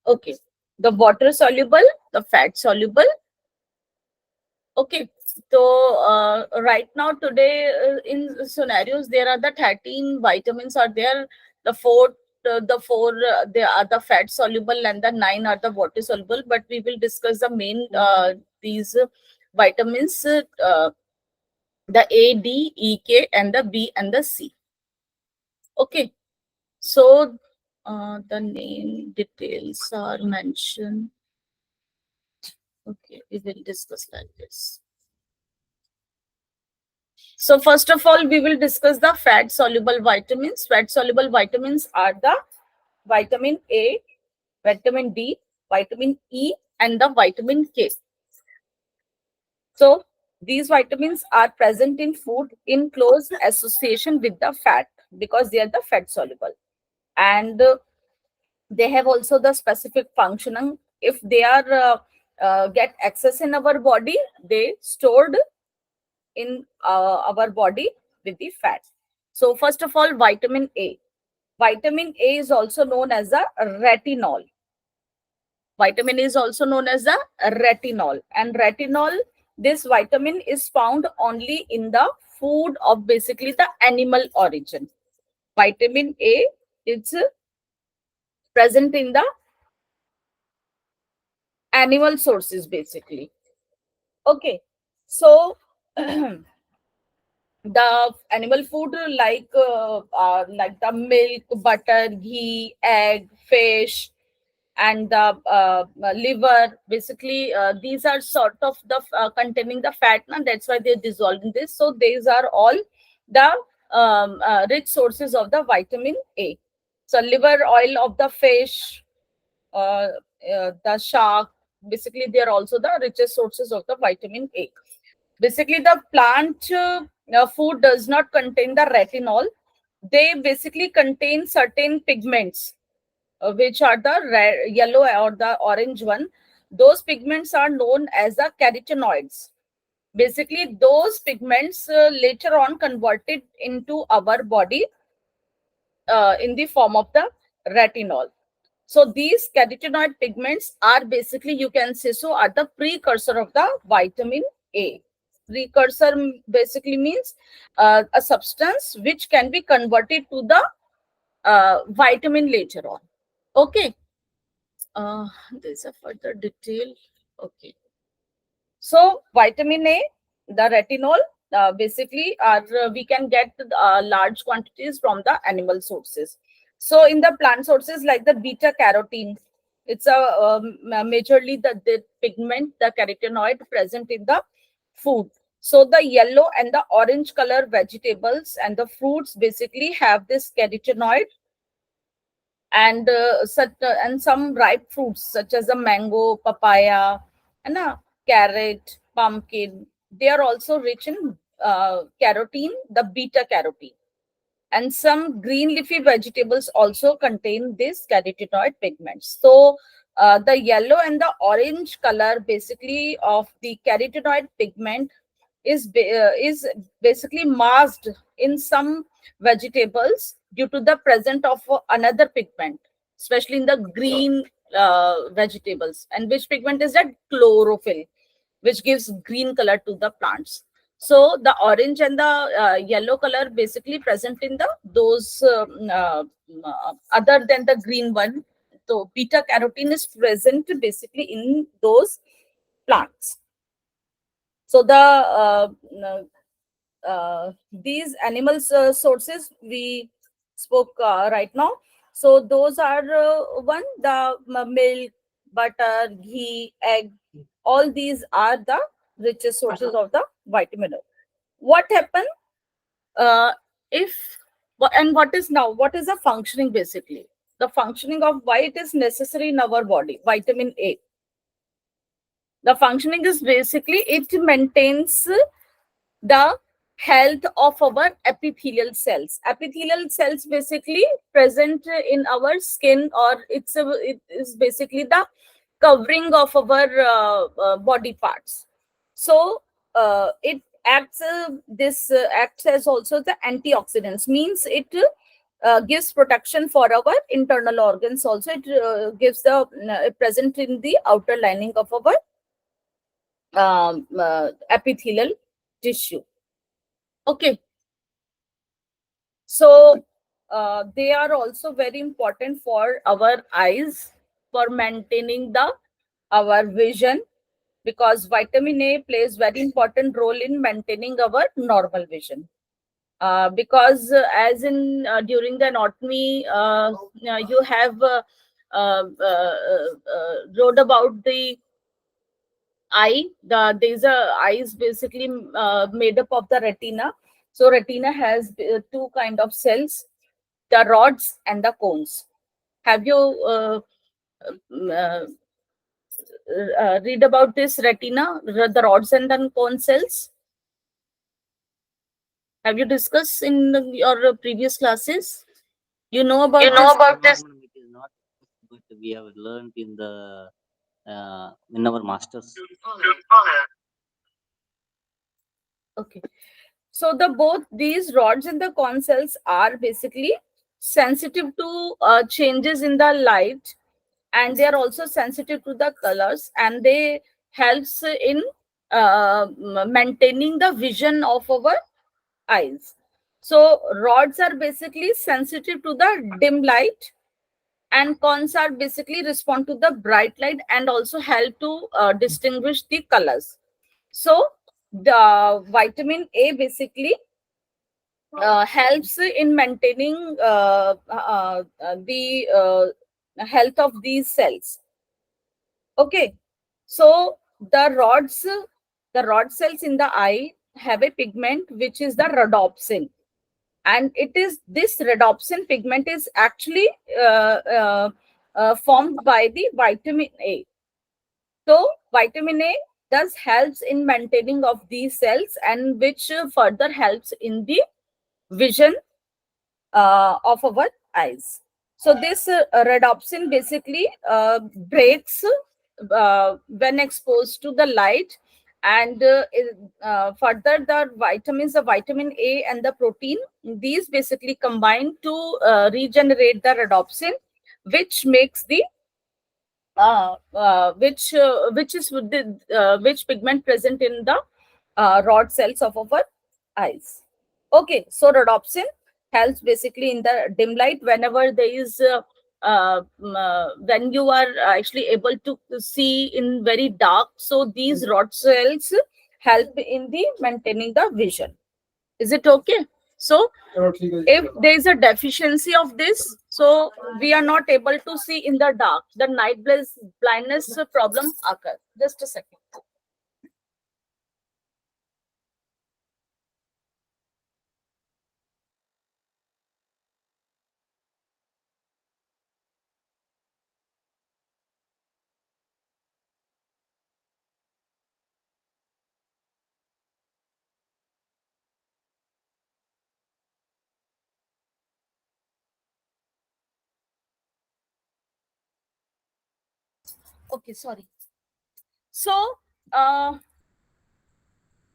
Okay, the water soluble, the fat soluble. Okay, so right now today in scenarios there are the 13 vitamins are there. The four they are the fat soluble and the 9 are the water soluble. But we will discuss the main these vitamins, the A, D, E, K, and the B and the C. Okay, so the name details are mentioned. Okay, we will discuss like this. So first of all, we will discuss the fat soluble vitamins. Fat soluble vitamins are the vitamin A, vitamin D, vitamin E, and the vitamin K. So these vitamins are present in food in close association with the fat because they are the fat soluble, and they have also the specific functioning. If they are get access in our body, they stored in our body with the fat. So first of all, vitamin A. Vitamin A is also known as the retinol. Vitamin A is also known as the retinol. And retinol, this vitamin is found only in the food of basically the animal origin. Vitamin A is present in the animal sources basically. Okay, so the animal food like the milk, butter, ghee, egg, fish, and the liver, basically these are sort of the containing the fat, and that's why they're dissolved in this. So these are all the rich sources of the vitamin A. So liver oil of the fish, uh, the shark, basically they are also the richest sources of the vitamin A. Basically the plant food does not contain the retinol. They basically contain certain pigments, which are the red, yellow or the orange one. Those pigments are known as the carotenoids. Basically those pigments later on converted into our body in the form of the retinol. So these carotenoid pigments are basically, you can say so, are the precursor of the vitamin A. Precursor basically means a substance which can be converted to the vitamin later on. Okay. There's a further detail. Okay. So vitamin A, the retinol, basically are we can get large quantities from the animal sources. So in the plant sources like the beta carotene, it's a majorly the pigment, the carotenoid present in the food. So the yellow and the orange color vegetables and the fruits basically have this carotenoid, and and some ripe fruits such as the mango, papaya, and carrot, pumpkin. They are also rich in carotene, the beta carotene. And some green leafy vegetables also contain this carotenoid pigments. So the yellow and the orange color basically of the carotenoid pigment is basically masked in some vegetables due to the presence of another pigment, especially in the green vegetables. And which pigment is that? Chlorophyll, which gives green color to the plants. So the orange and the yellow color basically present in the those other than the green one. So beta carotene is present basically in those plants. So the these animal sources we spoke right now. So those are one, the milk, butter, ghee, egg. All these are the richest sources of the vitamin A. What happened uh, if and what is now? What is the functioning basically? The functioning of why it is necessary in our body, vitamin A. The functioning is basically it maintains the health of our epithelial cells. Epithelial cells basically present in our skin, or it is basically the covering of our body parts. So it acts this acts as also the antioxidants, means it gives protection for our internal organs also. It gives the present in the outer lining of our epithelial tissue. Okay, so they are also very important for our eyes, for maintaining the our vision, because vitamin A plays very important role in maintaining our normal vision. Because as in during the anatomy, you have wrote about the eye. There's a eye is basically made up of the retina. So retina has two kind of cells, the rods and the cones. Have you read about this retina, the rods and the cone cells? Have you discussed in your previous classes? You know You about know this? about this? It is not, but we have learned in our masters. Okay. So the both these rods and the cone cells are basically sensitive to changes in the light, and they are also sensitive to the colors, and they helps in maintaining the vision of our eyes. So rods are basically sensitive to the dim light, and cones are basically respond to the bright light and also help to distinguish the colors. So the vitamin A basically helps in maintaining the health of these cells. Okay, so the rod cells in the eye have a pigment which is the rhodopsin, and it is this rhodopsin pigment is actually formed by the vitamin A. So vitamin A does helps in maintaining of these cells, and which further helps in the vision of our eyes. So this rhodopsin basically breaks when exposed to the light, and further the vitamins, the vitamin A and the protein, these basically combine to regenerate the rhodopsin, which makes the which is with the which pigment present in the rod cells of our eyes. Okay, so rhodopsin helps basically in the dim light whenever there is when you are actually able to see in very dark. So these rod cells help in the maintaining the vision. Is it okay? So if there is a deficiency of this, so we are not able to see in the dark, the night blindness problem occur. Just a second. Okay, sorry. So uh,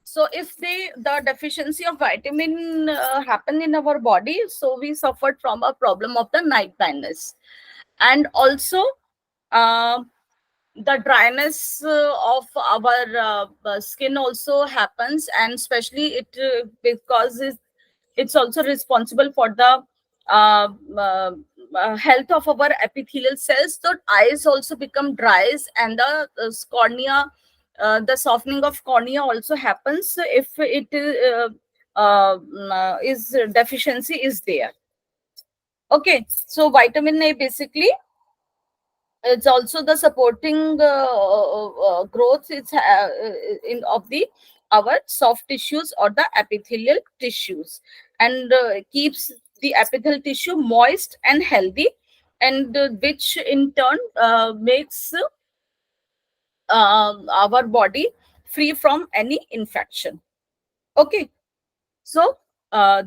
so if the deficiency of vitamin happen in our body, so we suffered from a problem of the night blindness. And also uh, the dryness of our skin also happens, and especially it because it's also responsible for the uh, uh, health of our epithelial cells. The eyes also become dry, and the cornea, the softening of cornea also happens if it is deficiency is there. Okay, so vitamin A basically it's also the supporting growth it's in of the our soft tissues or the epithelial tissues, and keeps the epithelial tissue moist and healthy, and which in turn makes our body free from any infection. Okay, so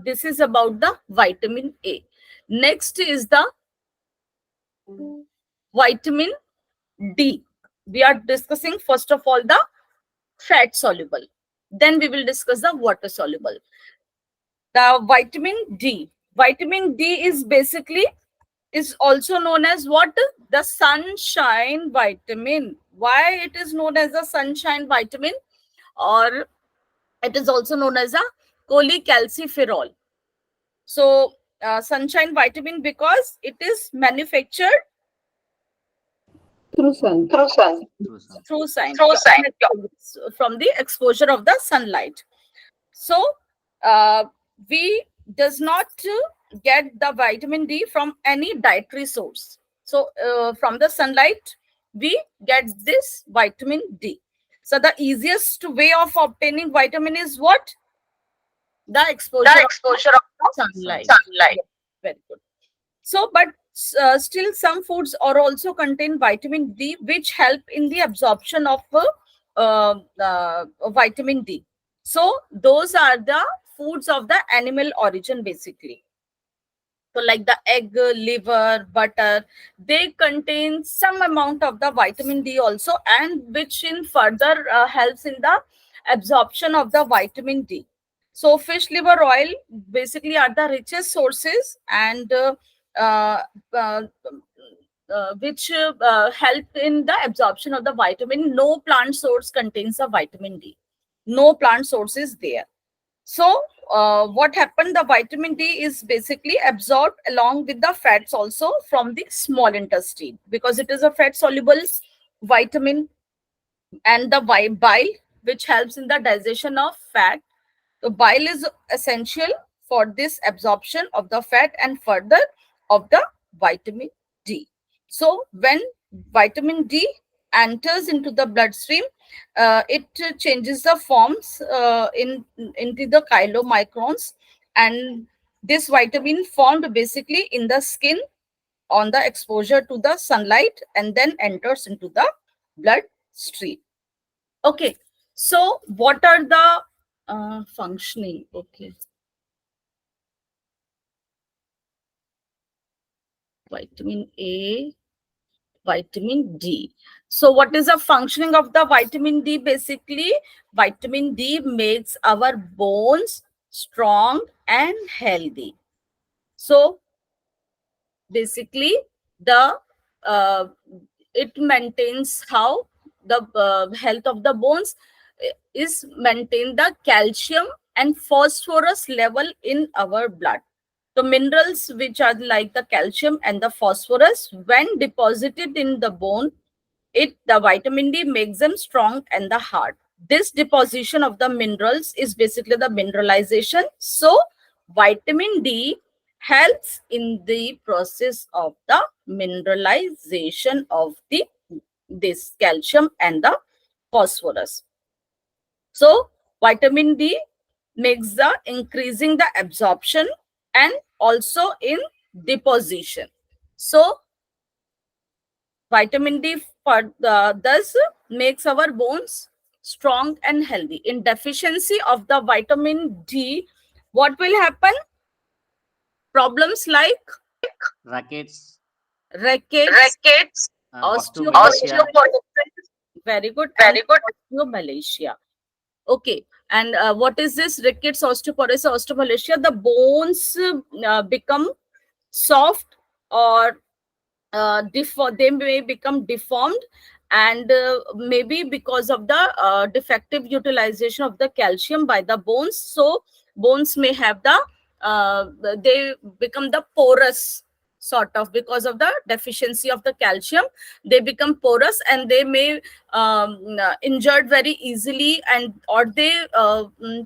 this is about the vitamin A. Next is the vitamin D. We are discussing first of all the fat soluble. Then we will discuss the water soluble. The vitamin D. Vitamin D is also known as what? The sunshine vitamin. Why it is known as the sunshine vitamin? Or it is also known as a cholecalciferol. So sunshine vitamin, because it is manufactured Through sun. through sun, Through sun. through sun, from the exposure of the sunlight. So we does not get the vitamin D from any dietary source. So from the sunlight we get this vitamin D. So the easiest way of obtaining vitamin is what? The exposure of sunlight. Sunlight. Yes, very good. So, but still some foods are also contain vitamin D, which help in the absorption of vitamin D. So those are the foods of the animal origin, basically. So like the egg, liver, butter, they contain some amount of the vitamin D also, and which in further helps in the absorption of the vitamin D. So fish liver oil basically are the richest sources, and uh, uh, which help in the absorption of the vitamin. No plant source contains a vitamin D. No plant source is there. So what happened? The vitamin D is basically absorbed along with the fats also from the small intestine, because it is a fat soluble vitamin, and the bile, which helps in the digestion of fat. So bile is essential for this absorption of the fat and further of the vitamin D. So when vitamin D enters into the bloodstream, it changes the forms into the chylomicrons, and this vitamin formed basically in the skin on the exposure to the sunlight and then enters into the bloodstream. Okay, so what are the functioning? Okay, vitamin A, vitamin D. So what is the functioning of the vitamin D? Basically, vitamin D makes our bones strong and healthy. So basically, the uh, it maintains how the health of the bones is maintain the calcium and phosphorus level in our blood. The minerals which are like the calcium and the phosphorus, when deposited in the bone, the vitamin D makes them strong and the hard. This deposition of the minerals is basically the mineralization. So vitamin D helps in the process of the mineralization of this calcium and the phosphorus. So vitamin D makes the increasing the absorption and also in deposition. So vitamin D thus makes our bones strong and healthy. In deficiency of the vitamin D, what will happen? Problems like Rackets. rickets, Osteomalacia. very good, and osteomalacia. Okay, and what is this rickets, osteoporosis, osteomalacia? The bones become soft, or they may become deformed, and maybe because of the defective utilization of the calcium by the bones. So bones may have they become the porous, sort of, because of the deficiency of the calcium. They become porous, and they may injured very easily, and or they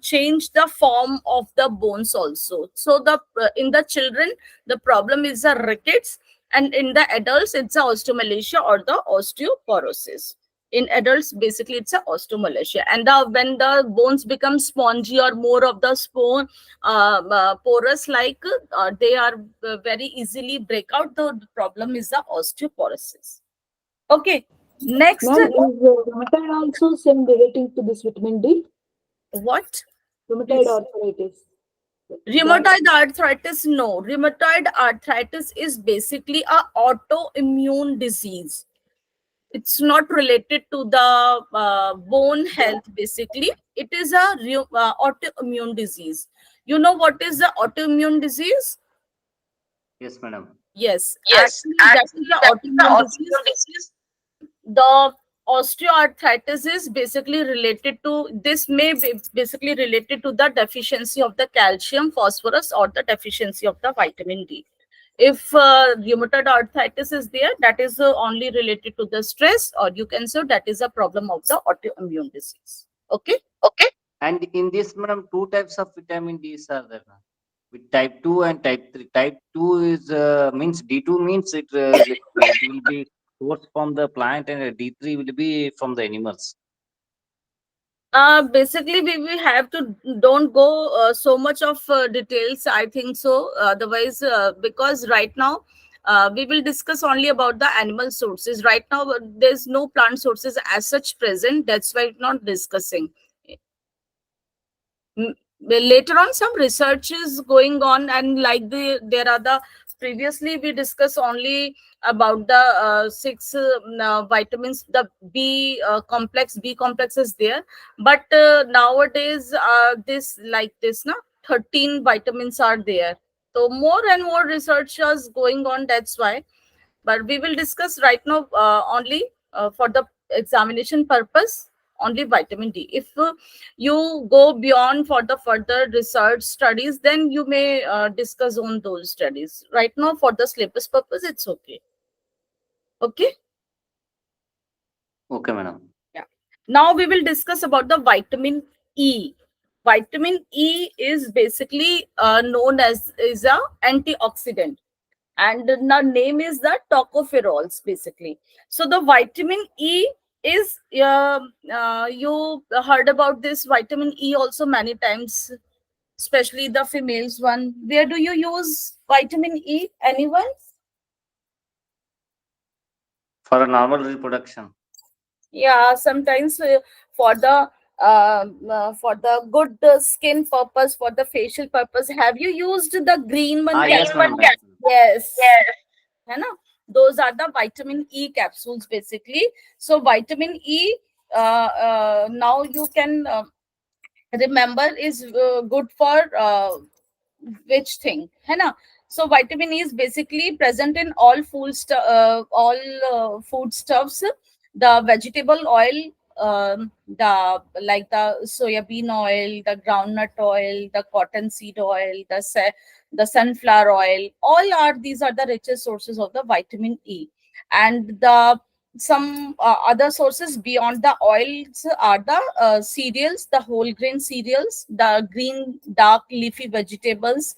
change the form of the bones also. So the in the children the problem is the rickets, and in the adults it's a osteomalacia or the osteoporosis. In adults basically it's a osteomalacia, and when the bones become spongy or more of the porous, like they are very easily break out, the problem is the osteoporosis. Okay, next. Ma'am, is rheumatoid also same relating to this vitamin D? What? Rheumatoid arthritis. Rheumatoid arthritis? No, rheumatoid arthritis is basically a autoimmune disease. It's not related to the bone health. Basically it is a autoimmune disease. You know what is the autoimmune disease? Yes, madam. Yes, Yes, actually, that is actually, the that is the autoimmune disease. autoimmune disease. The osteoarthritis is basically related to this, may be basically related to the deficiency of the calcium, phosphorus, or the deficiency of the vitamin D. If rheumatoid arthritis is there, that is only related to the stress, or you can say that is a problem of the autoimmune disease. Okay. Okay. And in this, madam, two types of vitamin D's are there, ma'am. With type 2 and type 3. Type 2 is means D2 means it will be sourced from the plant, and D3 will be from the animals. Basically, we have to don't go so much of details, I think so. Otherwise, because right now we will discuss only about the animal sources. Right now, there's no plant sources as such present. That's why we're not discussing. Well, later on some research is going on, and like there are the previously we discussed only about the six vitamins, the B complex is there, but nowadays this like this 13 vitamins are there, so more and more research is going on. That's why, but we will discuss right now only for the examination purpose, only vitamin D. If you go beyond for the further research studies, then you may discuss on those studies. Right now, for the syllabus purpose, it's okay. Okay. Okay, madam. Yeah. Now we will discuss about the vitamin E. Vitamin E is basically known as is a antioxidant, and the name is the tocopherols basically. So the vitamin E is you heard about this vitamin E also many times, especially the females one. Where do you use vitamin E? Anyone? For a normal reproduction. Yeah, sometimes for the good skin purpose, for the facial purpose. Have you used the green one Yes, capsule? madam. Yes, madam. Yes. Yes. है ना? Those are the vitamin E capsules basically. So vitamin E, now you can remember is good for which thing, है ना? So vitamin E is basically present in all food stuffs, the vegetable oil, the like the soybean oil, the groundnut oil, the cotton seed oil, the sunflower oil. All are these are the richest sources of the vitamin E, and the some other sources beyond the oils are the cereals, the whole grain cereals, the green dark leafy vegetables,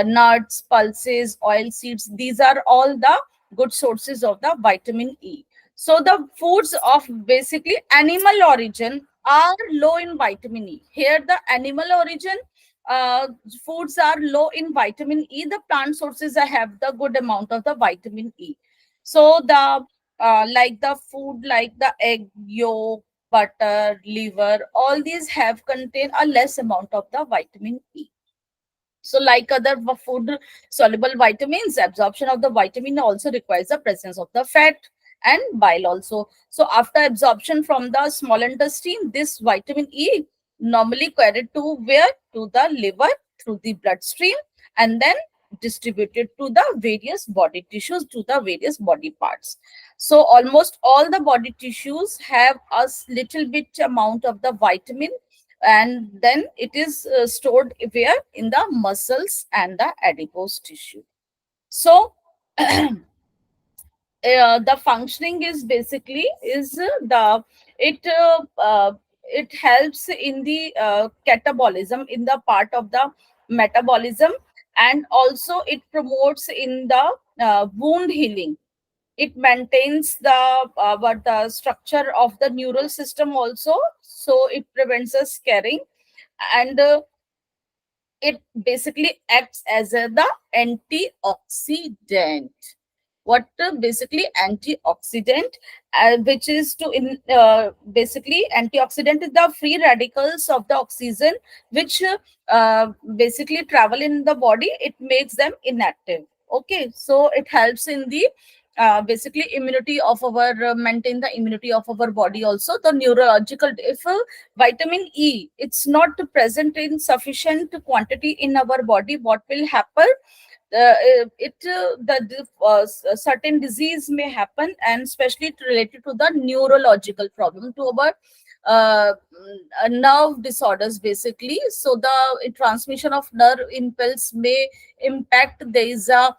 nuts, pulses, oil seeds. These are all the good sources of the vitamin E. So the foods of basically animal origin are low in vitamin E. Here the animal origin uh, foods are low in vitamin E. The plant sources have the good amount of the vitamin E. So the like the food like the egg yolk, butter, liver, all these have contain a less amount of the vitamin E. So, like other food soluble vitamins, absorption of the vitamin also requires the presence of the fat and bile also. So, after absorption from the small intestine, this vitamin E normally carried to where? To the liver through the bloodstream, and then distributed to the various body tissues, to the various body parts. So, almost all the body tissues have a little bit amount of the vitamin, and then it is stored where? In the muscles and the adipose tissue. So the functioning is basically is the it it helps in the catabolism, in the part of the metabolism, and also it promotes in the wound healing. It maintains the structure of the neural system also, so it prevents a scarring, and it basically acts as the antioxidant. What basically antioxidant, which is to in basically antioxidant is the free radicals of the oxygen, which basically travel in the body. It makes them inactive. Okay, so it helps in the basically immunity of our maintain the immunity of our body also, the neurological. If vitamin E it's not present in sufficient quantity in our body, what will happen? certain disease may happen, and especially it related to the neurological problem, to our nerve disorders basically. So the transmission of nerve impulse may impact. There is a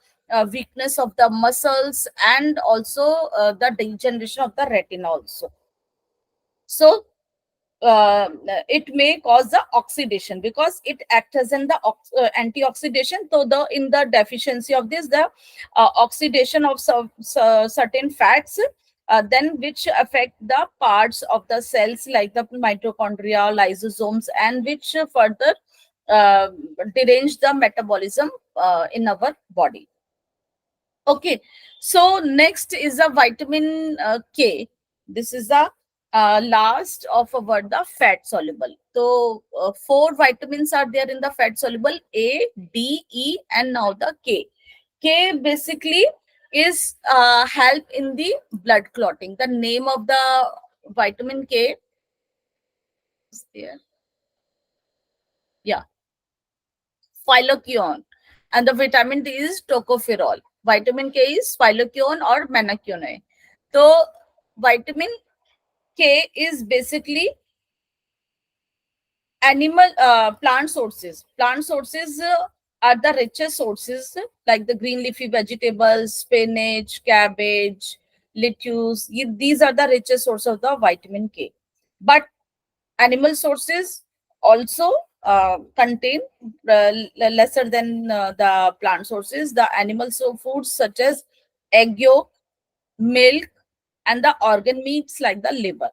weakness of the muscles, and also the degeneration of the retina also. So uh, it may cause the oxidation, because it acts as in the antioxidation. So the in the deficiency of this, the oxidation of certain fats, then which affect the parts of the cells like the mitochondria, lysosomes, and which further uh, derange the metabolism in our body. Okay, so next is a vitamin K. This is the last of our the fat soluble. So four vitamins are there in the fat soluble: A, D, E, and now the K. K basically is help in the blood clotting. The name of the vitamin K is there. Yeah, phyloquinone, and the vitamin D is tocopherol. Vitamin K is phyloquinone or menaquinone. So vitamin K is basically animal plant sources. Plant sources are the richest sources, like the green leafy vegetables, spinach, cabbage, lettuce. These are the richest source of the vitamin K. But animal sources also contain lesser than the plant sources. The animal foods such as egg yolk, milk, and the organ meats like the liver.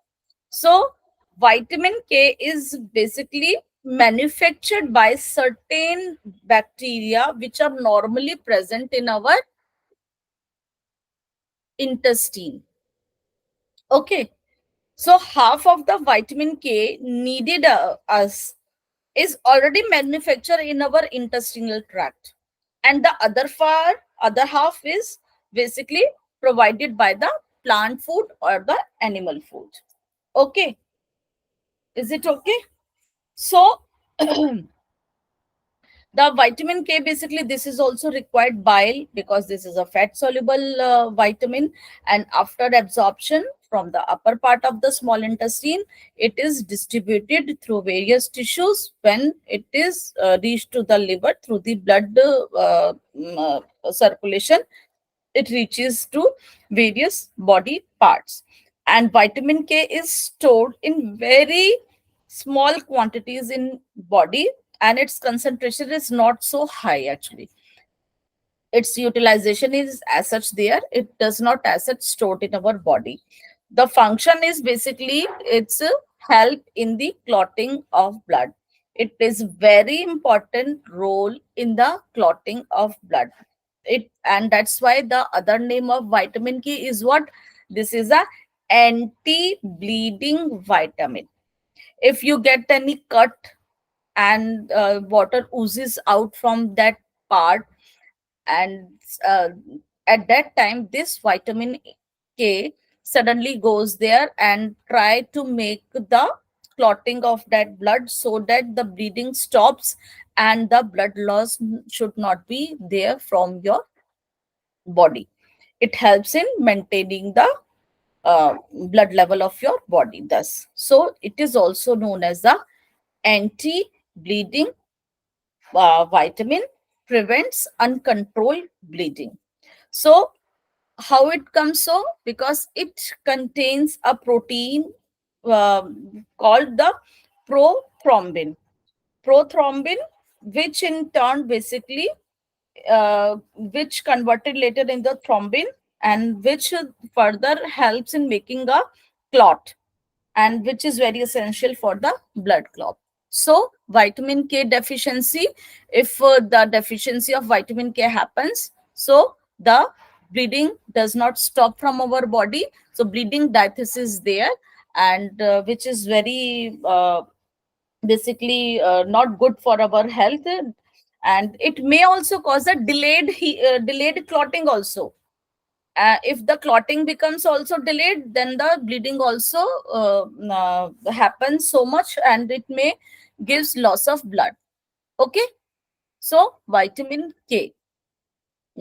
So vitamin K is basically manufactured by certain bacteria which are normally present in our intestine. Okay, so half of the vitamin K needed us is already manufactured in our intestinal tract, and the other half is basically provided by the plant food or the animal food. Okay, is it okay? So the vitamin K, basically, this is also required bile, because this is a fat soluble vitamin. And after absorption from the upper part of the small intestine, it is distributed through various tissues. When it is reached to the liver through the blood circulation, it reaches to various body parts. And vitamin K is stored in very small quantities in body, and its concentration is not so high actually. Its utilization is as such there, it does not as such stored in our body. The function is basically it's help in the clotting of blood. It is very important role in the clotting of blood. It, and that's why the other name of vitamin K is what? This is a anti-bleeding vitamin. If you get any cut and water oozes out from that part, and uh, at that time this vitamin K suddenly goes there and try to make the clotting of that blood, so that the bleeding stops and the blood loss should not be there from your body. It helps in maintaining the blood level of your body thus. So it is also known as the anti bleeding vitamin, prevents uncontrolled bleeding. So how it comes? So because it contains a protein called the prothrombin. Prothrombin, which in turn basically which converted later in the thrombin, and which further helps in making a clot, and which is very essential for the blood clot. So vitamin K deficiency, if the deficiency of vitamin K happens, so the bleeding does not stop from our body. So bleeding diathesis is there, and which is very basically not good for our health, and it may also cause a delayed clotting also. If the clotting becomes also delayed, then the bleeding also happens so much, and it may gives loss of blood. Okay, so vitamin K.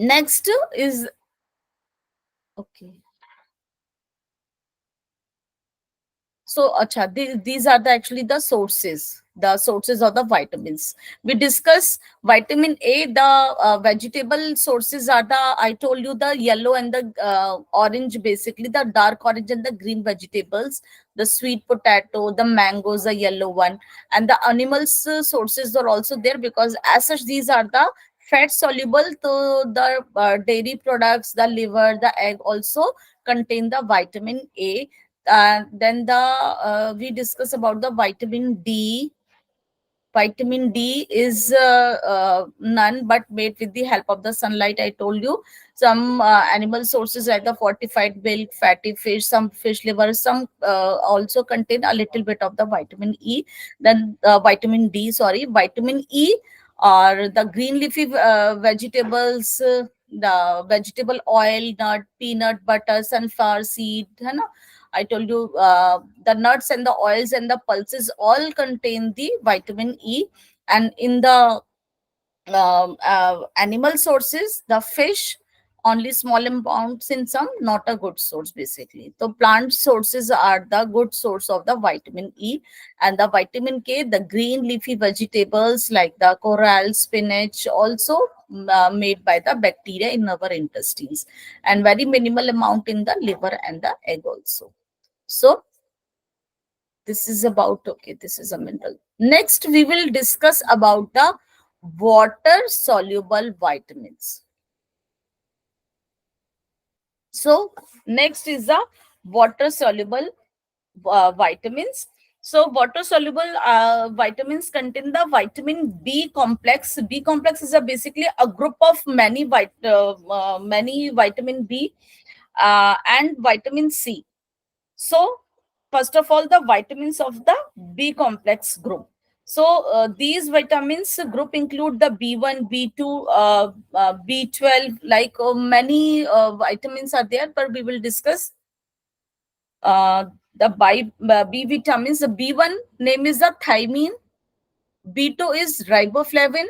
Next is, okay. So, acha, these are the sources of the vitamins. We discuss vitamin A. The vegetable sources are the, I told you, the yellow and the orange, basically the dark orange and the green vegetables, the sweet potato, the mangoes, the yellow one, and the animals sources are also there, because as such these are the fat soluble. To the dairy products, the liver, the egg also contain the vitamin A. Then the we discuss about the vitamin D. Vitamin D is none but made with the help of the sunlight. I told you some animal sources like the fortified milk, fatty fish, some fish liver, some also contain a little bit of the vitamin E. Then vitamin D, sorry, vitamin E, or the green leafy vegetables, the vegetable oil, nut, peanut butter, sunflower seed, है ना? I told you the nuts and the oils and the pulses all contain the vitamin E. And in the animal sources, the fish, only small amounts in some, not a good source basically. So plant sources are the good source of the vitamin E. And the vitamin K, the green leafy vegetables like the coral, spinach, also made by the bacteria in our intestines, and very minimal amount in the liver and the egg also. So this is about, okay, this is a mineral. Next we will discuss about the water soluble vitamins. So next is the water soluble vitamins. So water soluble vitamins contain the vitamin B complex. B complex is a basically a group of many vitamin B and vitamin C. So, first of all, the vitamins of the B complex group. So, these vitamins group include the B1, B2, B12, like many vitamins are there, but we will discuss uh, B vitamins. The B1 name is the thiamine, B2 is riboflavin,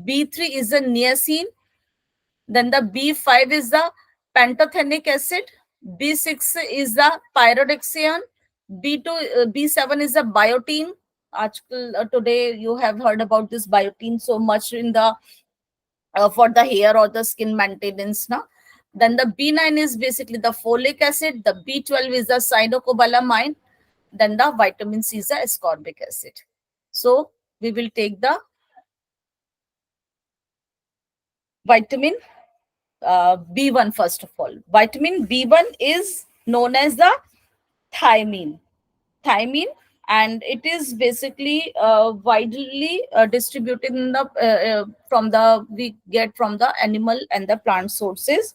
B3 is the niacin, then the B5 is the pantothenic acid, B6 is the pyridoxine, B2, B7 is the biotin. Today you have heard about this biotin so much in the for the hair or the skin maintenance. Now, then the B9 is basically the folic acid, the B12 is the cyanocobalamin, then the vitamin C is the ascorbic acid. So we will take the vitamin B1 first of all. Vitamin B1 is known as the thiamine. Thiamine, and it is basically widely distributed in the from the we get from the animal and the plant sources.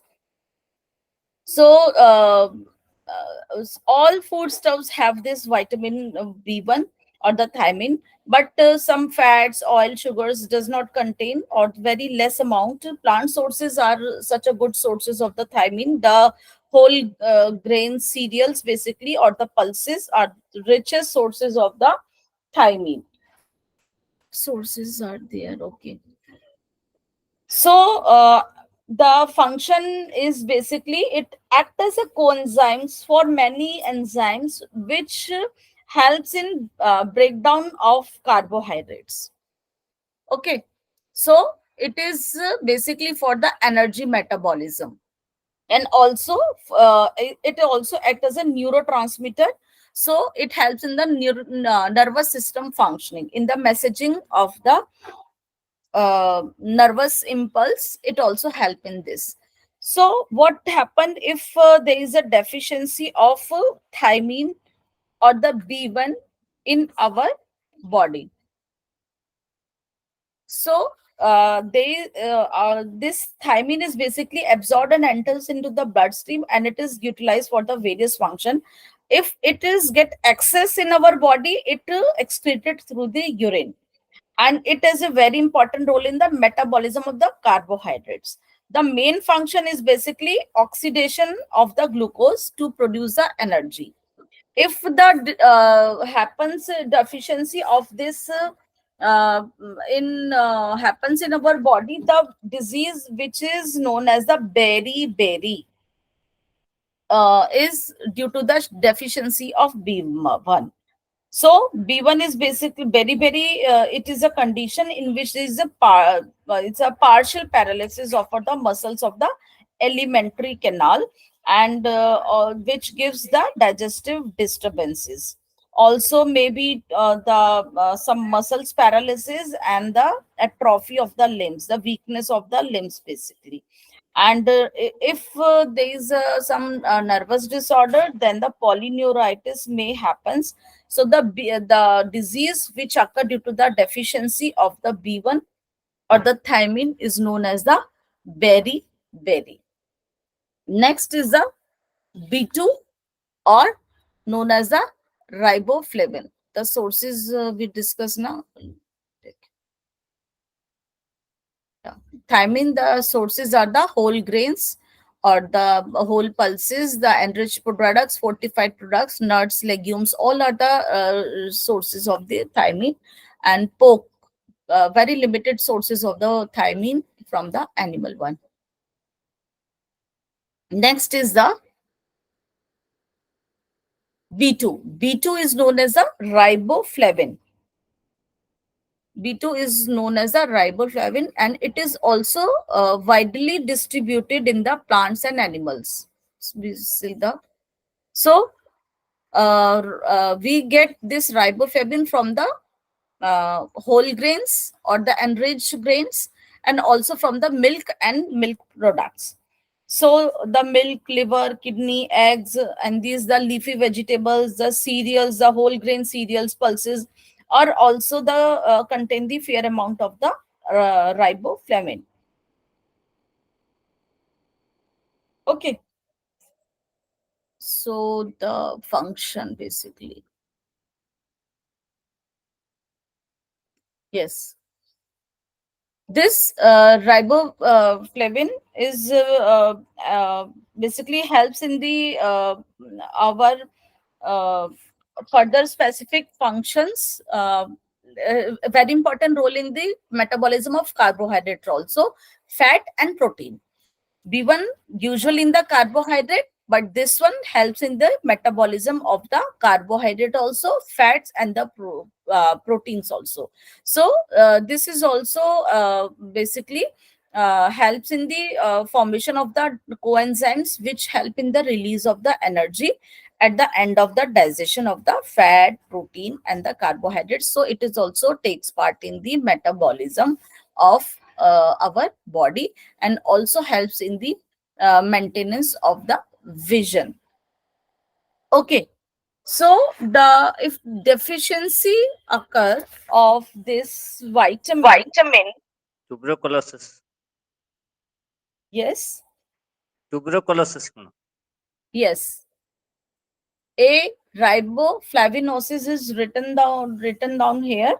So all foodstuffs have this vitamin B1 or the thiamine, but some fats, oil, sugars does not contain, or very less amount. Plant sources are such a good sources of the thiamine. The whole grain cereals basically, or the pulses, are the richest sources of the thiamine. Sources are there, okay. So the function is basically it acts as a coenzymes for many enzymes, which helps in breakdown of carbohydrates. Okay, so it is basically for the energy metabolism, and also it also acts as a neurotransmitter. So it helps in the nervous system functioning, in the messaging of the nervous impulse. It also help in this. So what happened if there is a deficiency of thiamine or the B1 in our body? So this thiamine is basically absorbed and enters into the bloodstream, and it is utilized for the various function. If it is get excess in our body, it excreted through the urine, and it has a very important role in the metabolism of the carbohydrates. The main function is basically oxidation of the glucose to produce the energy. If the happens deficiency of this in happens in our body, the disease which is known as the beriberi is due to the deficiency of B1. So B1 is basically very it is a condition in which there is it's a partial paralysis of the muscles of the alimentary canal, and which gives the digestive disturbances. Also maybe the some muscles paralysis and the atrophy of the limbs, the weakness of the limbs basically. And if there is some nervous disorder, then the polyneuritis may happens. So the disease which occur due to the deficiency of the B1 or the thiamine is known as the beriberi. Next is the B2, or known as the riboflavin. The sources we discuss now. Yeah. Thiamine, the sources are the whole grains or the whole pulses, the enriched products, fortified products, nuts, legumes, all are the sources of the thiamine. And pork, very limited sources of the thiamine from the animal one. Next is the B2. B2 is known as the riboflavin. B2 is known as the riboflavin, and it is also widely distributed in the plants and animals. So we see the so we get this riboflavin from the whole grains or the enriched grains, and also from the milk and milk products. So the milk, liver, kidney, eggs, and these the leafy vegetables, the cereals, the whole grain cereals, pulses are also the contain the fair amount of the riboflavin. Okay, so the function basically, yes. This riboflavin is basically helps in the our uh, further specific functions. A very important role in the metabolism of carbohydrate, also fat and protein. B1 usually in the carbohydrate, but this one helps in the metabolism of the carbohydrate also, fats and the proteins also. So this is also basically helps in the formation of the coenzymes which help in the release of the energy at the end of the digestion of the fat, protein and the carbohydrates. So it is also takes part in the metabolism of our body, and also helps in the maintenance of the vision. Okay, so the if deficiency occur of this vitamin, Vitamin. Tuberculosis. yes, Tuberculosis. yes, a riboflavinosis is written down here.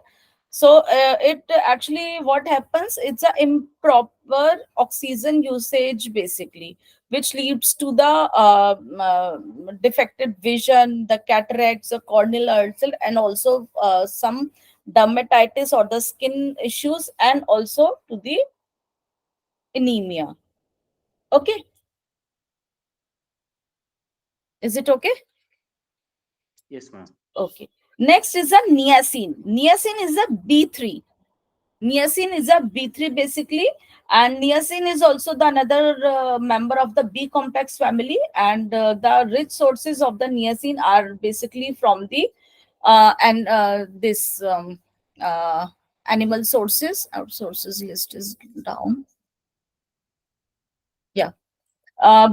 So it actually what happens, it's a improper oxygen usage basically, which leads to the defected vision, the cataracts, the corneal ulcer, and also some dermatitis or the skin issues, and also to the anemia. Okay, is it okay? Yes, ma'am. Okay, next is a niacin. Niacin is a B3. Niacin is a B3 basically, and niacin is also the another member of the B complex family, and the rich sources of the niacin are basically from the and this animal sources. Our sources list is down. Yeah.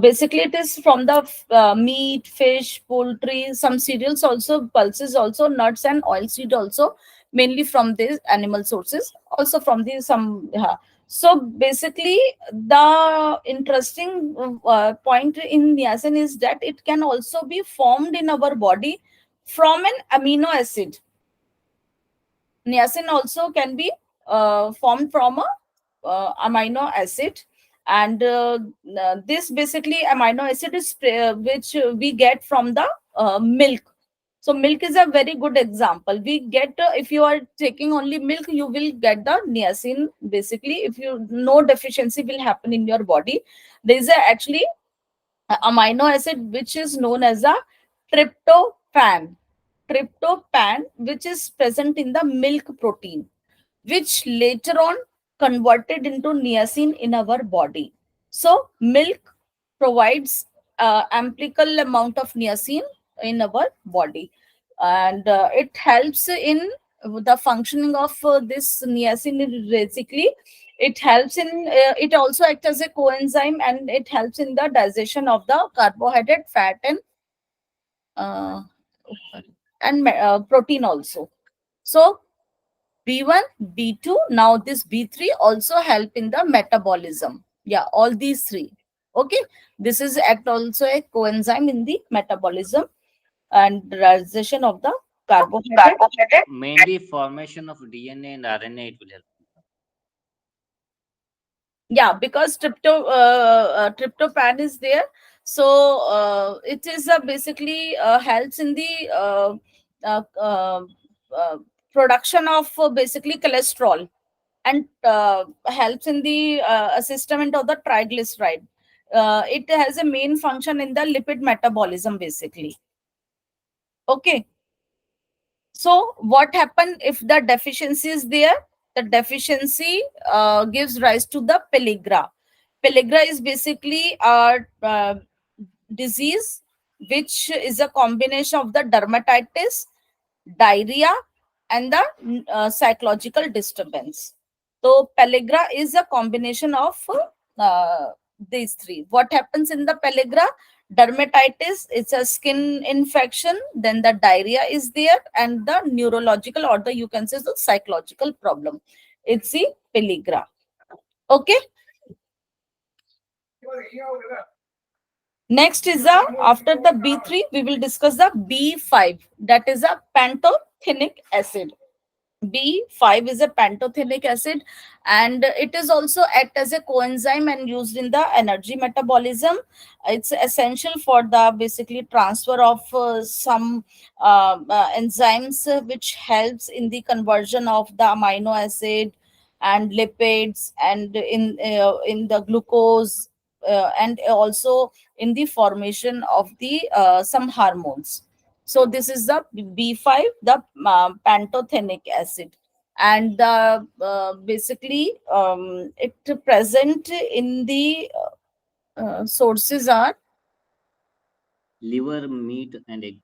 Basically, it is from the meat, fish, poultry, some cereals also, pulses also, nuts and oilseed also, mainly from these animal sources, also from the some. So basically, the interesting point in niacin is that it can also be formed in our body from an amino acid. Niacin also can be formed from a amino acid, and this basically amino acid is which we get from the milk. So milk is a very good example. We get, if you are taking only milk, you will get the niacin. Basically, if you no deficiency will happen in your body, there is a actually amino acid which is known as a tryptophan. Tryptophan, which is present in the milk protein, which later on converted into niacin in our body. So milk provides ample amount of niacin in our body, and it helps in the functioning of this niacin. Basically, it helps in it also acts as a coenzyme, and it helps in the digestion of the carbohydrate, fat, uh, and protein also. So B1, B2, now this B3 also help in the metabolism. Yeah, all these three. Okay, this is act also a coenzyme in the metabolism and digestion of the carbohydrate. Mainly formation of DNA and RNA it will help. Yeah, because tryptophan is there, so it is basically helps in the uh, uh, uh, production of basically cholesterol, and helps in the assessment of the triglyceride. It has a main function in the lipid metabolism, basically. Okay. So what happen if the deficiency is there? The deficiency gives rise to the pellagra. Pellagra is basically a disease which is a combination of the dermatitis, diarrhea, and the psychological disturbance. So pellagra is a combination of uh, these three. What happens in the pellagra? Dermatitis, it's a skin infection. Then the diarrhea is there, and the neurological, or the you can say the psychological problem. It's the pellagra. Okay. Next is the, after the B3, we will discuss the B5, that is a pantothenic acid. B5 is a pantothenic acid, and it is also act as a coenzyme and used in the energy metabolism. It's essential for the basically transfer of some enzymes which helps in the conversion of the amino acid and lipids, and in the glucose, and also in the formation of the some hormones. So this is the B5, the pantothenic acid, and the basically it present in the sources are Liver, meat, and egg.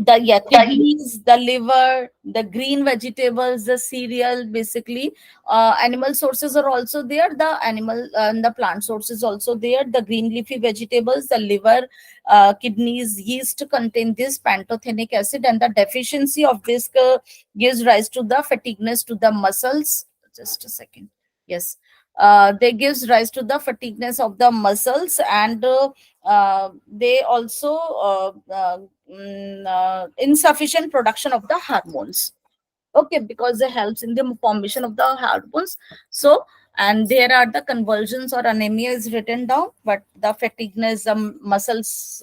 the, yeah, kidneys, the liver, the green vegetables, the cereal, basically. Animal sources are also there. The animal and the plant sources also there. The green leafy vegetables, the liver, kidneys, yeast contain this pantothenic acid, and the deficiency of this gives rise to the fatigueness to the muscles. Just a second. Yes. They gives rise to the fatigueness of the muscles, and they also insufficient production of the hormones. Okay, because it helps in the formation of the hormones. So, and there are the convulsions or anemia is written down, but the fatigueness, the muscles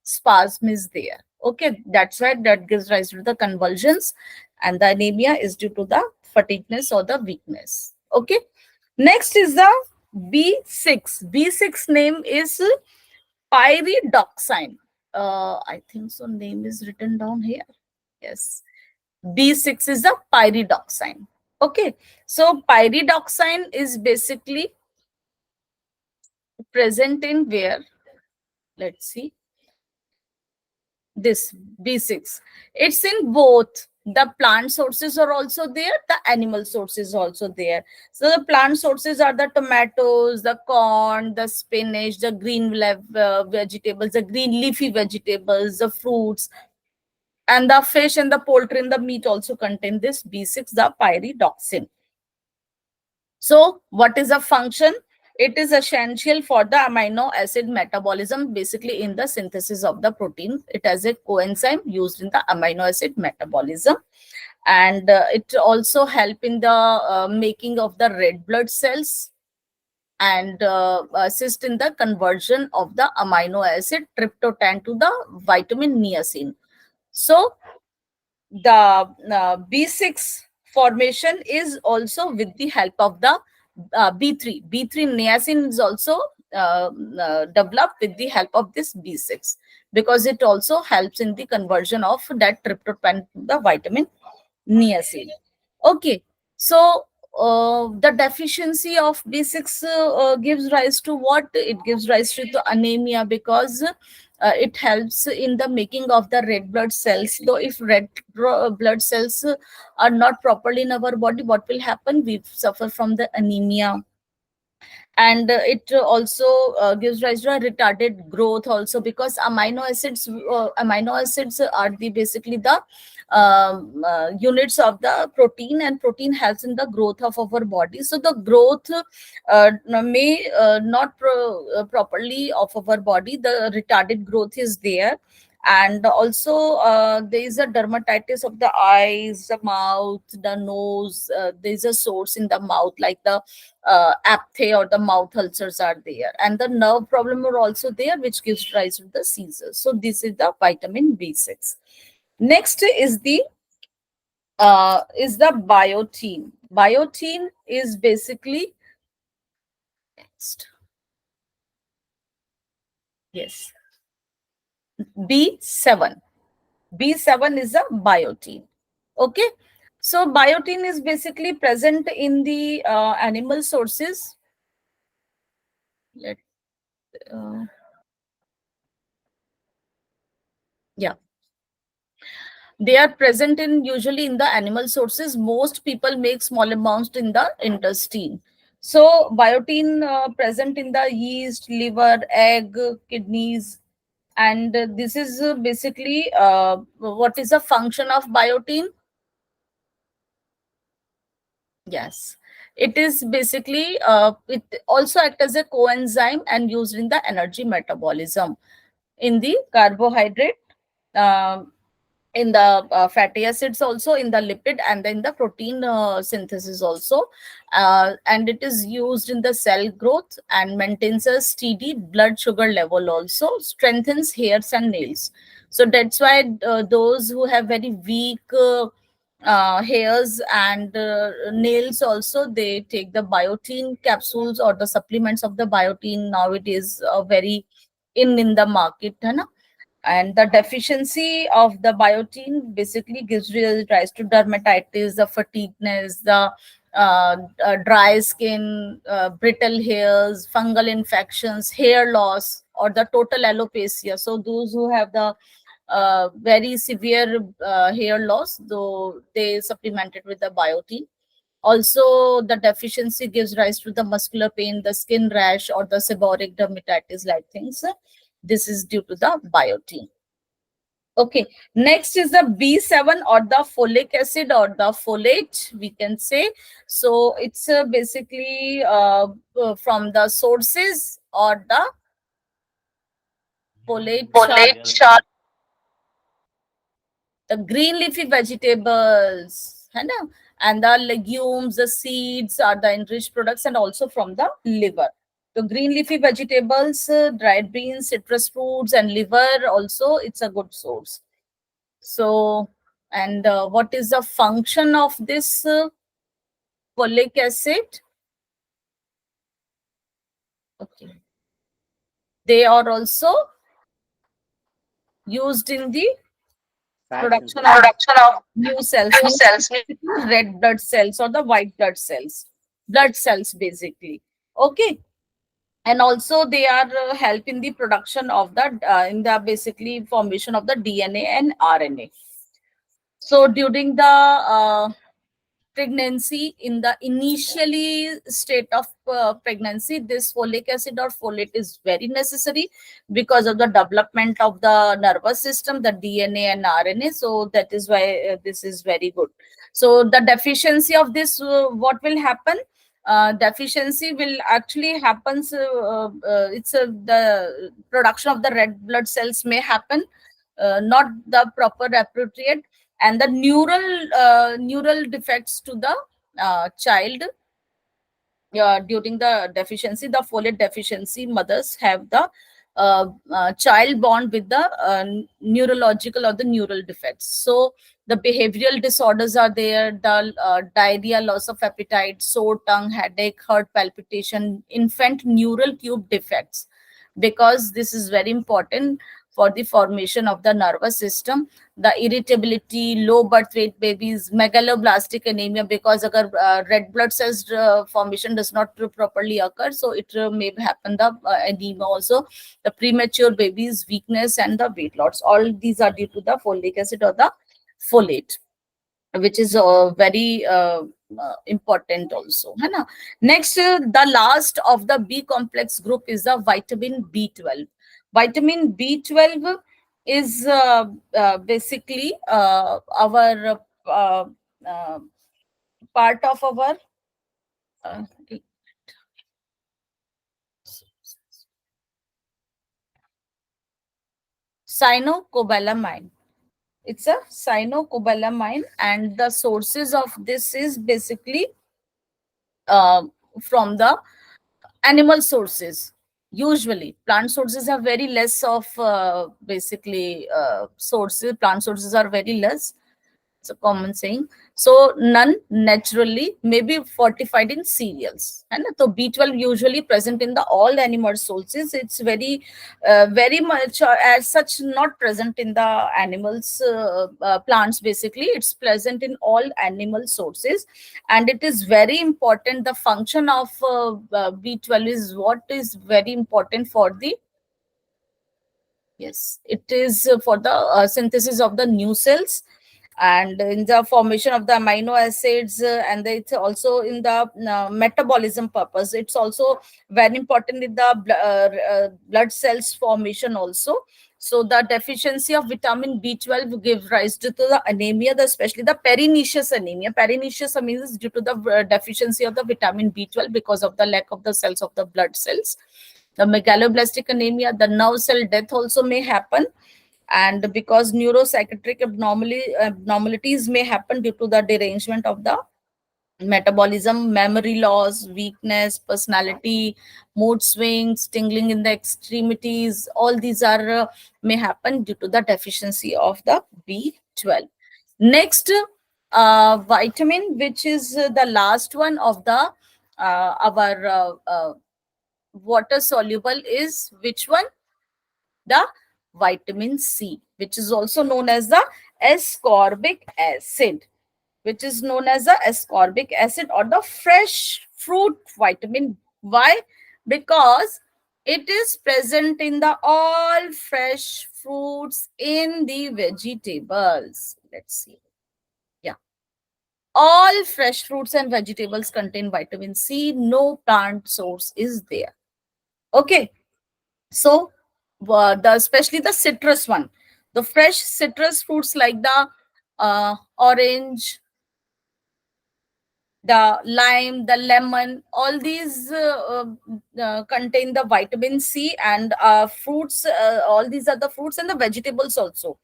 spasm is there. Okay, that's why that gives rise to the convulsions, and the anemia is due to the fatigueness or the weakness. Okay. Next is the B6. B6 name is pyridoxine. I think so. Name is written down here. Yes. B6 is the pyridoxine. Okay. So pyridoxine is basically present in where? Let's see. This B6. It's in both. The plant sources are also there, the animal sources also there. So the plant sources are the tomatoes, the corn, the spinach, the green vegetables, the green leafy vegetables, the fruits, and the fish and the poultry and the meat also contain this B6, the pyridoxine. So what is the function? It is essential for the amino acid metabolism, basically in the synthesis of the protein. It has a coenzyme used in the amino acid metabolism, and it also help in the making of the red blood cells, and assist in the conversion of the amino acid tryptophan to the vitamin niacin. So the B6 formation is also with the help of the B3. B3 niacin is also developed with the help of this B6, because it also helps in the conversion of that tryptophan to the vitamin niacin. Okay, so the deficiency of B6 gives rise to what? It gives rise to the anemia, because it helps in the making of the red blood cells. Though if blood cells are not properly in our body, what will happen? We suffer from the anemia. And it also gives rise to a retarded growth also, because amino acids are the basically the units of the protein, and protein helps in the growth of our body. So the growth may not properly of our body, the retarded growth is there. And also there is a dermatitis of the eyes, the mouth, the nose. There is a source in the mouth, like the aphtha or the mouth ulcers are there, and the nerve problem are also there, which gives rise to the seizures. So this is the vitamin B6. Next is the biotin. Biotin is basically, next, yes, B7. B7 is a biotin. Okay, so biotin is basically present in the animal sources. Let yeah, they are present in usually in the animal sources. Most people make small amounts in the intestine. So biotin present in the yeast, liver, egg, kidneys. And this is basically what is the function of biotin? Yes, it is basically it also act as a coenzyme and used in the energy metabolism, in the carbohydrate, uh, in the fatty acids, also in the lipid, and in the protein synthesis also. And it is used in the cell growth and maintains a steady blood sugar level, also strengthens hairs and nails. So that's why those who have very weak hairs and nails also, they take the biotin capsules or the supplements of the biotin. Now it is very in the market, है ना? And the deficiency of the biotin basically gives rise to dermatitis, the fatigueness, the dry skin, brittle hairs, fungal infections, hair loss, or the total alopecia. So those who have the very severe hair loss, though they supplemented with the biotin. Also, the deficiency gives rise to the muscular pain, the skin rash, or the seborrheic dermatitis like things. This is due to the biotin. Okay, next is the B7 or the folic acid or the folate, we can say. So it's basically from the sources or the folate chart, Folate chart. the green leafy vegetables, है ना? And the legumes, the seeds are the enriched products, and also from the liver. So green leafy vegetables, dried beans, citrus fruits, and liver also, it's a good source. So, and what is the function of this folic acid? Okay, they are also used in the Fat production synthesis. of Production of new cells, new cells. red blood cells or the white blood cells basically. Okay, and also they are help in the production of the in the basically formation of the DNA and RNA. So during the pregnancy, in the initially state of pregnancy, this folic acid or folate is very necessary, because of the development of the nervous system, the DNA and RNA. So that is why this is very good. So the deficiency of this, what will happen? Deficiency will actually happens, it's the production of the red blood cells may happen, not the proper appropriate, and the neural defects to the child during the deficiency, the folate deficiency, mothers have the child born with the neurological or the neural defects. So the behavioral disorders are there, the diarrhea, loss of appetite, sore tongue, headache, heart palpitation, infant neural tube defects, because this is very important for the formation of the nervous system. The irritability, low birth weight babies, megaloblastic anemia, because agar red blood cells formation does not properly occur, so it may happen the anemia also. The premature babies, weakness, and the weight loss, all these are due to the folic acid or the folate, which is very important also, है ना? Next, the last of the B complex group is the vitamin B12. Vitamin B12 is basically our part of our uh, cyanocobalamin. It's a cyanocobalamin, and the sources of this is basically uh, from the animal sources. Usually plant sources have very less of basically sources. Plant sources are very less. It's a common saying. So none naturally may be fortified in cereals. And so B12 usually present in the all animal sources. It's very much as such not present in the animals, plants. Basically, it's present in all animal sources, and it is very important. The function of B12 is what is very important for the, yes, it is for the synthesis of the new cells, and in the formation of the amino acids, and it's also in the metabolism purpose. It's also very important in the blood cells formation also. So the deficiency of vitamin B12 give rise to the anemia, especially the pernicious anemia. Pernicious anemia is due to the deficiency of the vitamin B12 because of the lack of the cells of the blood cells. The megaloblastic anemia, the nerve cell death also may happen, and because neuropsychiatric abnormalities may happen due to the derangement of the metabolism, memory loss, weakness, personality, mood swings, tingling in the extremities, all these are may happen due to the deficiency of the B12. Next, vitamin, which is the last one of the our water soluble, is which one? The vitamin C, which is also known as the ascorbic acid, which is known as the ascorbic acid or the fresh fruit vitamin. Why? Because it is present in the all fresh fruits in the vegetables. Let's see. Yeah. All fresh fruits and vegetables contain vitamin C. No plant source is there. Okay. So the especially the citrus one, the fresh citrus fruits like the orange, the lime, the lemon, all these contain the vitamin C, and fruits, all these are the fruits and the vegetables also.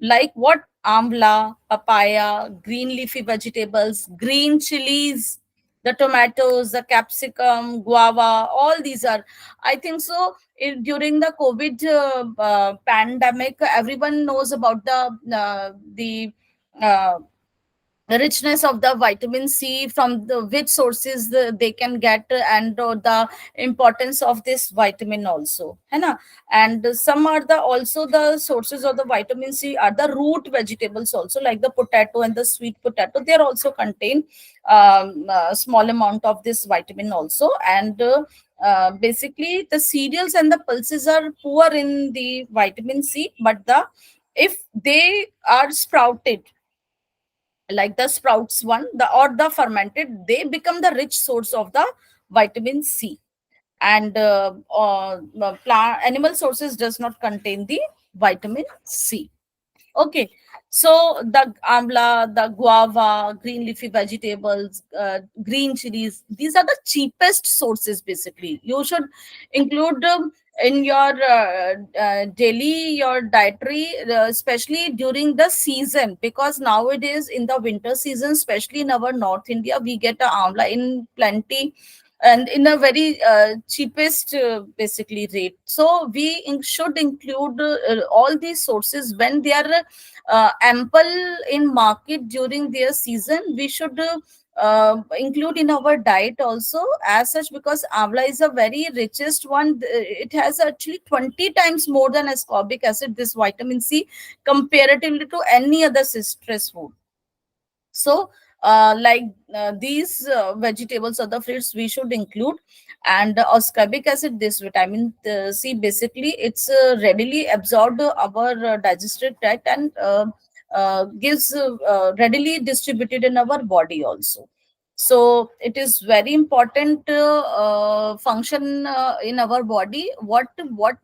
Like what? Amla, papaya, green leafy vegetables, green chilies, the tomatoes, the capsicum, guava, all these are, I think so. During the COVID pandemic, everyone knows about the richness of the vitamin C, from the which sources they can get, and the importance of this vitamin also, है ना? And some are the also the sources of the vitamin C are the root vegetables also, like the potato and the sweet potato. They are also contain a small amount of this vitamin also. And basically the cereals and the pulses are poor in the vitamin C, but the if they are sprouted, like the sprouts one, the or the fermented, they become the rich source of the vitamin C. And plant animal sources does not contain the vitamin C. Okay, so the amla, the guava, green leafy vegetables, green chilies, these are the cheapest sources. Basically, you should include in your daily, your dietary, especially during the season, because nowadays in the winter season, especially in our North India, we get a amla in plenty. and in a very cheapest basically rate. So we should include all these sources when they are ample in market during their season. We should include in our diet also as such, because amla is a very richest one. It has actually 20 times more than ascorbic acid, this vitamin C, comparatively to any other citrus food. So like these vegetables or the fruits we should include. And ascorbic acid, this vitamin C, basically it's readily absorbed our digestive tract, and gives readily distributed in our body also. So it is very important function in our body. What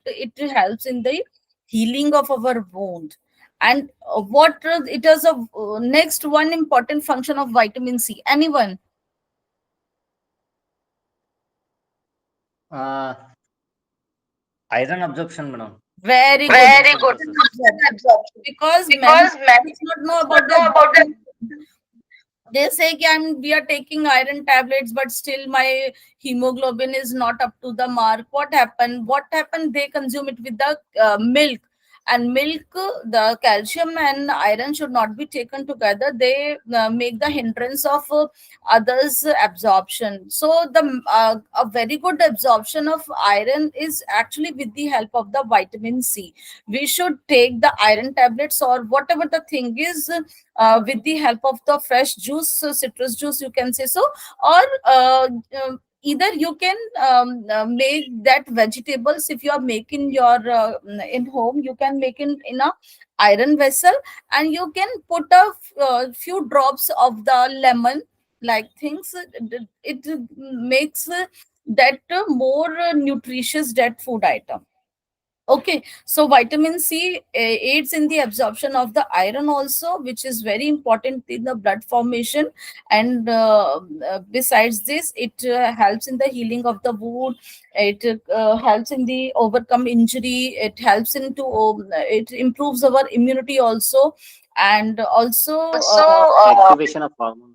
it helps in the healing of our wound. And what it is a next one important function of vitamin C, anyone? Uh, Iron absorption, madam. Very good. Iron Very good. synthesis. Absorption. Because many Because men people do not know not about the know about the absorption. They say we are taking iron tablets, but still my hemoglobin is not up to the mark. What happened, they consume it with the milk. And milk, the calcium and iron should not be taken together. They make the hindrance of others absorption. So the a very good absorption of iron is actually with the help of the vitamin C. We should take the iron tablets or whatever the thing is with the help of the fresh juice, citrus juice, you can say so. Or either you can make that vegetables. If you are making your in home, you can make in a iron vessel, and you can put a few drops of the lemon like things. It makes that more nutritious that food item. Okay, so vitamin C aids in the absorption of the iron also, which is very important in the blood formation. And besides this, it helps in the healing of the wound. It helps in the overcome injury. It helps into it improves our immunity also. And also, also Activation of hormone.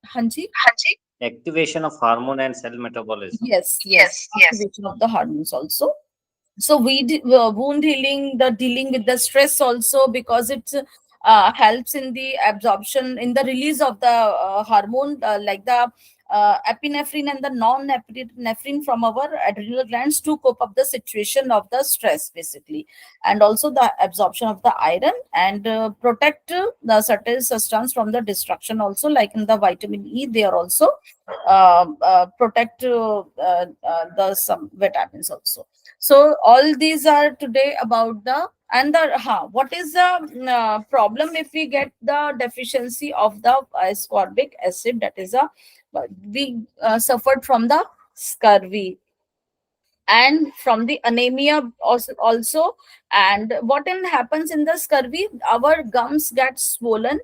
Hanji, Hanji? Activation of hormone and cell metabolism. yes, Yes, yes. activation of the hormones also. So wound healing, the dealing with the stress also, because it helps in the absorption, in the release of the hormone, like the epinephrine and the non-epinephrine from our adrenal glands to cope up the situation of the stress basically. And also the absorption of the iron, and protect the certain substance from the destruction also, like in the vitamin E, they are also protect the some vitamins also. So all these are today about the. And the what is the problem if we get the deficiency of the ascorbic acid, that is a we suffered from the scurvy and from the anemia also. And what then happens in the scurvy, our gums get swollen,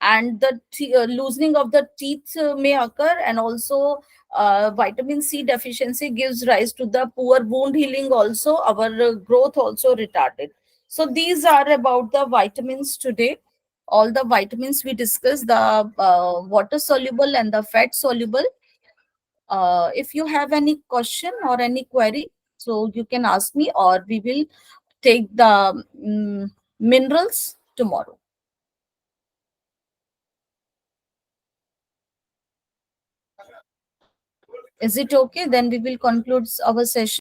and the loosening of the teeth may occur. And also vitamin C deficiency gives rise to the poor wound healing also, our growth also retarded. So these are about the vitamins today. All the vitamins we discussed, the water soluble and the fat soluble. If you have any question or any query, so you can ask me, or we will take the minerals tomorrow. Is it okay? Then we will conclude our session.